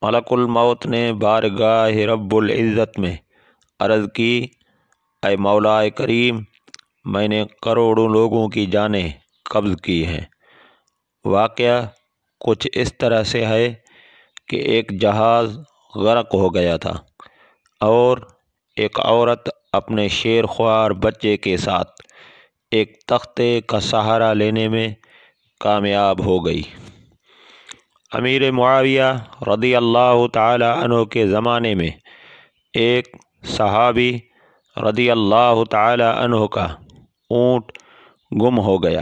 ملک الموت نے بارگاہ رب العزت میں عرض کی، اے مولا کریم، میں نے کروڑوں لوگوں کی جانیں قبض کی ہیں۔ واقعہ کچھ اس طرح سے ہے کہ ایک جہاز غرق ہو گیا تھا اور ایک عورت اپنے شیر خوار بچے کے ساتھ ایک تختے کا سہارا لینے میں کامیاب ہو گئی۔ امیر معاویہ رضی اللہ تعالی عنہ کے زمانے میں ایک صحابی رضی اللہ تعالی عنہ کا اونٹ گم ہو گیا۔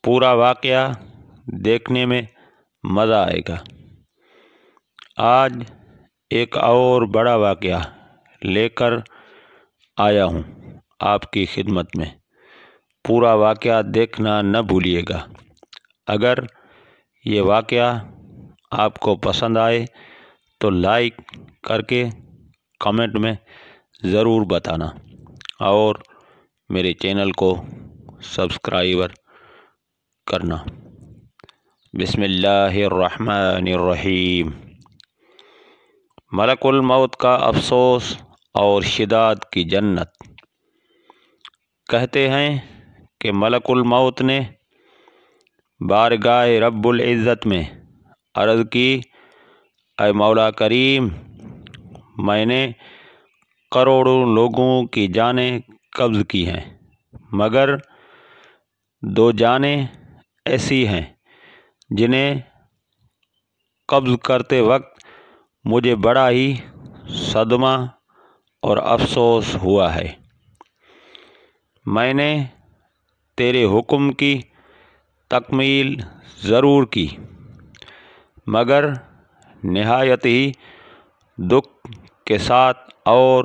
پورا واقعہ دیکھنے میں مزہ آئے گا۔ آج ایک اور بڑا واقعہ لے کر آیا ہوں آپ کی خدمت میں۔ پورا واقعہ دیکھنا نہ بھولیے گا۔ اگر یہ واقعہ آپ کو پسند آئے تو لائک کر کے کمنٹ میں ضرور بتانا اور میرے چینل کو سبسکرائب کرنا۔ بسم اللہ الرحمن الرحیم۔ ملک الموت کا افسوس اور شداد کی جنت۔ کہتے ہیں کہ ملک الموت نے بارگاہ رب العزت میں عرض کی، اے مولا کریم، میں نے کروڑوں لوگوں کی جانیں قبض کی ہیں، مگر دو جانیں ایسی ہیں جنہیں قبض کرتے وقت مجھے بڑا ہی صدمہ اور افسوس ہوا ہے۔ میں نے تیرے حکم کی تکمیل ضرور کی، مگر نہایت ہی دکھ کے ساتھ، اور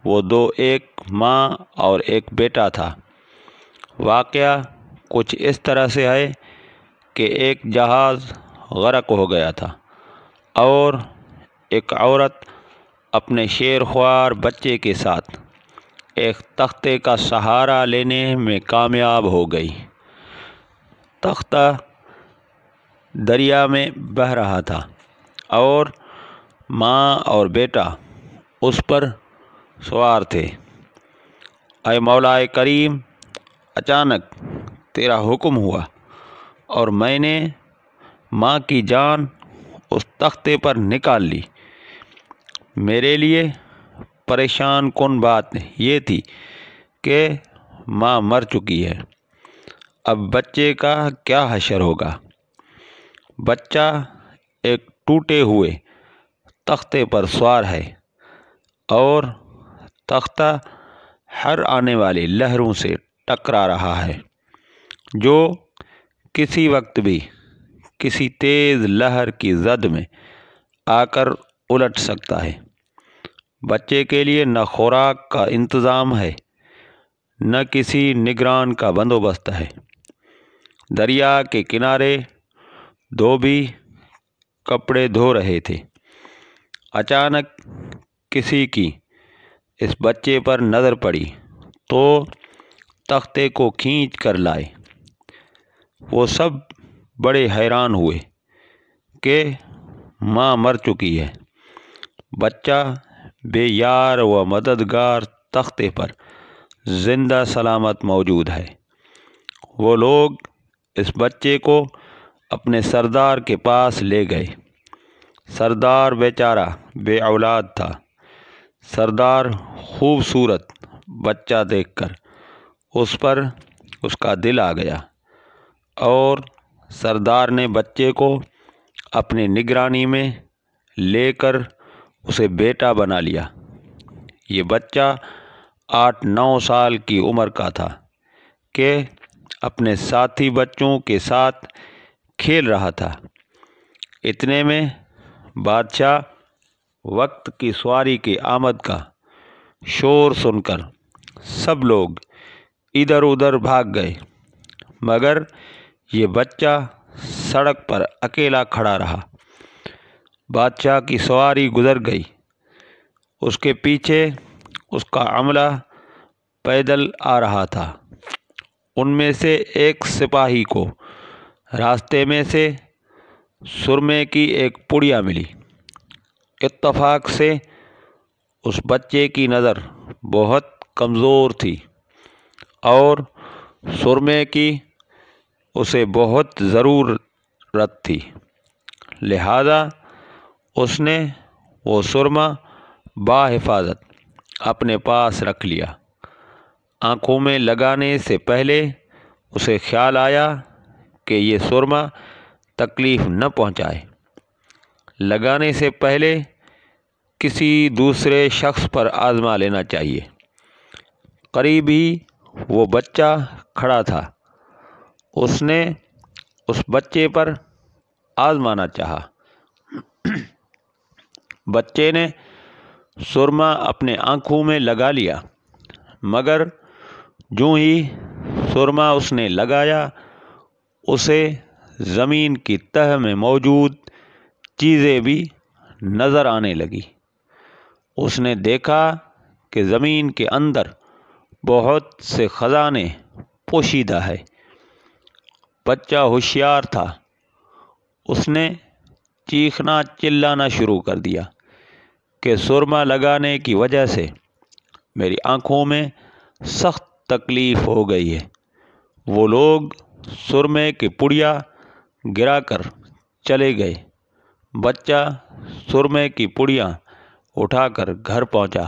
وہ دو ایک ماں اور ایک بیٹا تھا۔ واقعہ کچھ اس طرح سے ہے کہ ایک جہاز غرق ہو گیا تھا اور ایک عورت اپنے شیر خوار بچے کے ساتھ ایک تختے کا سہارا لینے میں کامیاب ہو گئی۔ تختہ دریا میں بہہ رہا تھا اور ماں اور بیٹا اس پر سوار تھے۔ اے مولا کریم، اچانک تیرا حکم ہوا اور میں نے ماں کی جان اس تختے پر نکال لی۔ میرے لیے پریشان کن بات یہ تھی کہ ماں مر چکی ہے، اب بچے کا کیا حشر ہوگا۔ بچہ ایک ٹوٹے ہوئے تختے پر سوار ہے اور تختہ ہر آنے والی لہروں سے ٹکرا رہا ہے، جو کسی وقت بھی کسی تیز لہر کی زد میں آ کر الٹ سکتا ہے۔ بچے کے لیے نہ خوراک کا انتظام ہے، نہ کسی نگران کا بندوبست ہے۔ دریا کے کنارے دھوبی کپڑے دھو رہے تھے۔ اچانک کسی کی اس بچے پر نظر پڑی تو تختے کو کھینچ کر لائے۔ وہ سب بڑے حیران ہوئے کہ ماں مر چکی ہے، بچہ بے یار و مددگار تختے پر زندہ سلامت موجود ہے۔ وہ لوگ اس بچے کو اپنے سردار کے پاس لے گئے۔ سردار بیچارہ بے اولاد تھا۔ سردار خوبصورت بچہ دیکھ کر اس پر اس کا دل آ گیا اور سردار نے بچے کو اپنی نگرانی میں لے کر اسے بیٹا بنا لیا۔ یہ بچہ 8-9 سال کی عمر کا تھا کہ اپنے ساتھی بچوں کے ساتھ کھیل رہا تھا۔ اتنے میں بادشاہ وقت کی سواری کی آمد کا شور سن کر سب لوگ ادھر ادھر بھاگ گئے، مگر یہ بچہ سڑک پر اکیلا کھڑا رہا۔ بادشاہ کی سواری گزر گئی، اس کے پیچھے اس کا عملہ پیدل آ رہا تھا۔ ان میں سے ایک سپاہی کو راستے میں سے سرمے کی ایک پڑیا ملی۔ اتفاق سے اس بچے کی نظر بہت کمزور تھی اور سرمے کی اسے بہت ضرورت تھی، لہذا اس نے وہ سرما بحفاظت اپنے پاس رکھ لیا۔ آنکھوں میں لگانے سے پہلے اسے خیال آیا کہ یہ سرما تکلیف نہ پہنچائے۔ لگانے سے پہلے کسی دوسرے شخص پر آزما لینا چاہیے۔ قریب ہی وہ بچہ کھڑا تھا، اس نے اس بچے پر آزمانا چاہا۔ بچے نے سرما اپنے آنکھوں میں لگا لیا، مگر جوں ہی سرما اس نے لگایا اسے زمین کی تہ میں موجود چیزیں بھی نظر آنے لگی۔ اس نے دیکھا کہ زمین کے اندر بہت سے خزانے پوشیدہ ہے۔ بچہ ہوشیار تھا، اس نے چیخنا چلانا شروع کر دیا کہ سرما لگانے کی وجہ سے میری آنکھوں میں سخت تکلیف ہو گئی ہے۔ وہ لوگ سرمے کی پڑیا گرا کر چلے گئے۔ بچہ سرمے کی پڑیا اٹھا کر گھر پہنچا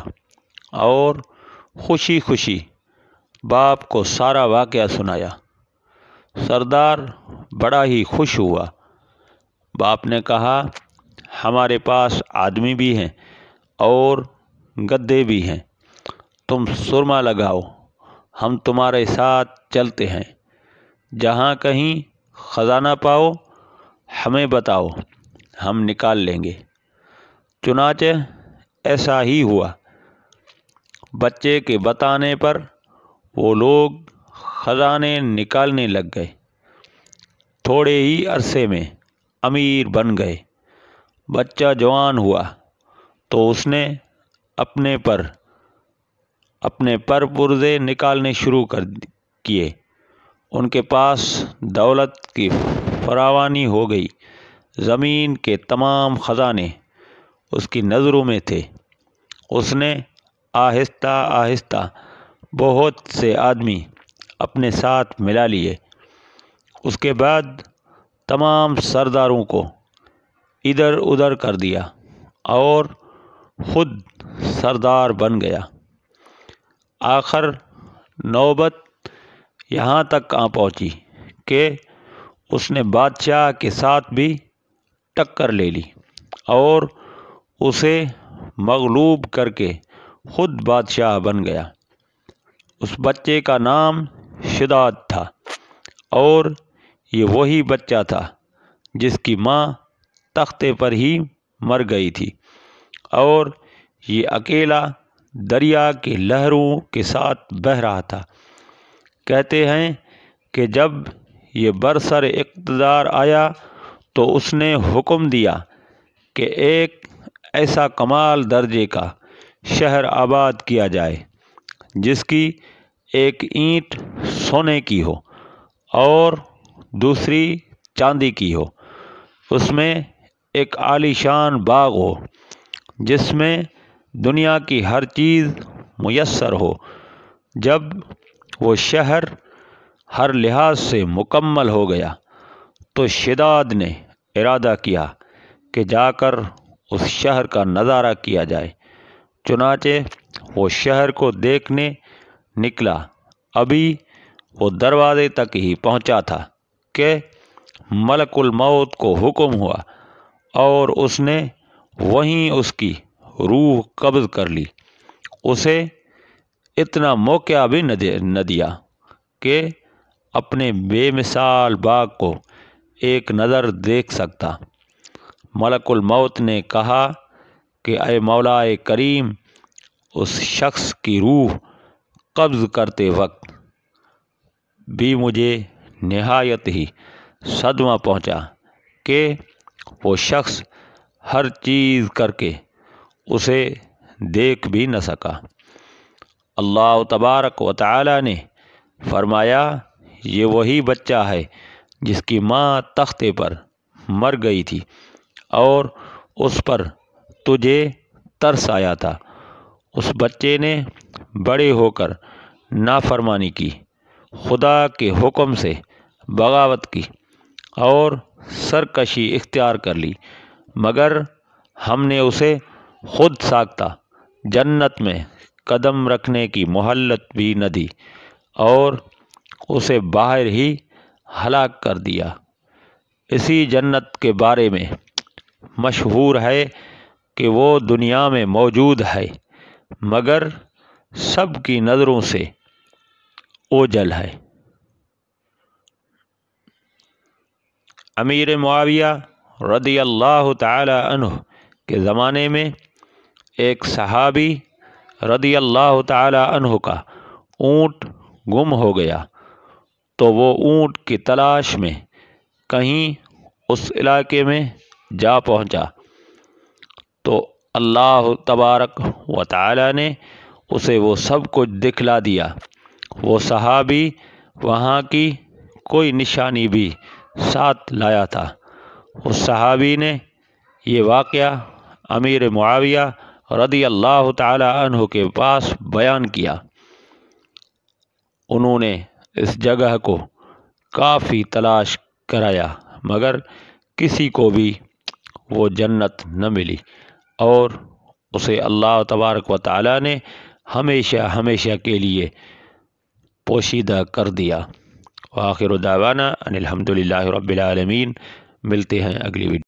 اور خوشی خوشی باپ کو سارا واقعہ سنایا۔ سردار بڑا ہی خوش ہوا۔ باپ نے کہا، ہمارے پاس آدمی بھی ہیں اور گدھے بھی ہیں، تم سرما لگاؤ، ہم تمہارے ساتھ چلتے ہیں۔ جہاں کہیں خزانہ پاؤ ہمیں بتاؤ، ہم نکال لیں گے۔ چنانچہ ایسا ہی ہوا۔ بچے کے بتانے پر وہ لوگ خزانے نکالنے لگ گئے۔ تھوڑے ہی عرصے میں امیر بن گئے۔ بچہ جوان ہوا تو اس نے اپنے پر پرزے نکالنے شروع کیے۔ ان کے پاس دولت کی فراوانی ہو گئی۔ زمین کے تمام خزانے اس کی نظروں میں تھے۔ اس نے آہستہ آہستہ بہت سے آدمی اپنے ساتھ ملا لیے۔ اس کے بعد تمام سرداروں کو ادھر ادھر کر دیا اور خود سردار بن گیا۔ آخر نوبت یہاں تک آ پہنچی کہ اس نے بادشاہ کے ساتھ بھی ٹکر لے لی اور اسے مغلوب کر کے خود بادشاہ بن گیا۔ اس بچے کا نام شداد تھا اور یہ وہی بچہ تھا جس کی ماں تختے پر ہی مر گئی تھی اور یہ اکیلا دریا کی لہروں کے ساتھ بہہ رہا تھا۔ کہتے ہیں کہ جب یہ برسر اقتدار آیا تو اس نے حکم دیا کہ ایک ایسا کمال درجے کا شہر آباد کیا جائے جس کی ایک اینٹ سونے کی ہو اور دوسری چاندی کی ہو۔ اس میں ایک عالیشان باغ ہو جس میں دنیا کی ہر چیز میسر ہو۔ جب وہ شہر ہر لحاظ سے مکمل ہو گیا تو شداد نے ارادہ کیا کہ جا کر اس شہر کا نظارہ کیا جائے۔ چنانچہ وہ شہر کو دیکھنے نکلا۔ ابھی وہ دروازے تک ہی پہنچا تھا کہ ملک الموت کو حکم ہوا اور اس نے وہیں اس کی روح قبض کر لی۔ اسے اتنا موقع بھی نہ دیا کہ اپنے بے مثال باغ کو ایک نظر دیکھ سکتا۔ ملک الموت نے کہا کہ اے مولا کریم، اس شخص کی روح قبض کرتے وقت بھی مجھے نہایت ہی صدمہ پہنچا کہ وہ شخص ہر چیز کر کے اسے دیکھ بھی نہ سکا۔ اللہ تبارک و تعالی نے فرمایا، یہ وہی بچہ ہے جس کی ماں تختے پر مر گئی تھی اور اس پر تجھے ترس آیا تھا۔ اس بچے نے بڑے ہو کر نافرمانی کی، خدا کے حکم سے بغاوت کی اور سرکشی اختیار کر لی، مگر ہم نے اسے خود ساختہ جنت میں قدم رکھنے کی مہلت بھی نہ دی اور اسے باہر ہی ہلاک کر دیا۔ اسی جنت کے بارے میں مشہور ہے کہ وہ دنیا میں موجود ہے مگر سب کی نظروں سے اوجھل ہے۔ امیر معاویہ رضی اللہ تعالی عنہ کے زمانے میں ایک صحابی رضی اللہ تعالی عنہ کا اونٹ گم ہو گیا تو وہ اونٹ کی تلاش میں کہیں اس علاقے میں جا پہنچا تو اللہ تبارک و تعالی نے اسے وہ سب کچھ دکھلا دیا۔ وہ صحابی وہاں کی کوئی نشانی بھی ساتھ لایا تھا۔ اس صحابی نے یہ واقعہ امیر معاویہ رضی اللہ تعالی عنہ کے پاس بیان کیا۔ انہوں نے اس جگہ کو کافی تلاش کرایا مگر کسی کو بھی وہ جنت نہ ملی اور اسے اللہ تبارک و تعالی نے ہمیشہ ہمیشہ کے لیے پوشیدہ کر دیا۔ وآخر دعوانا ان الحمد للہ رب العالمین۔ ملتے ہیں اگلی ویڈیو۔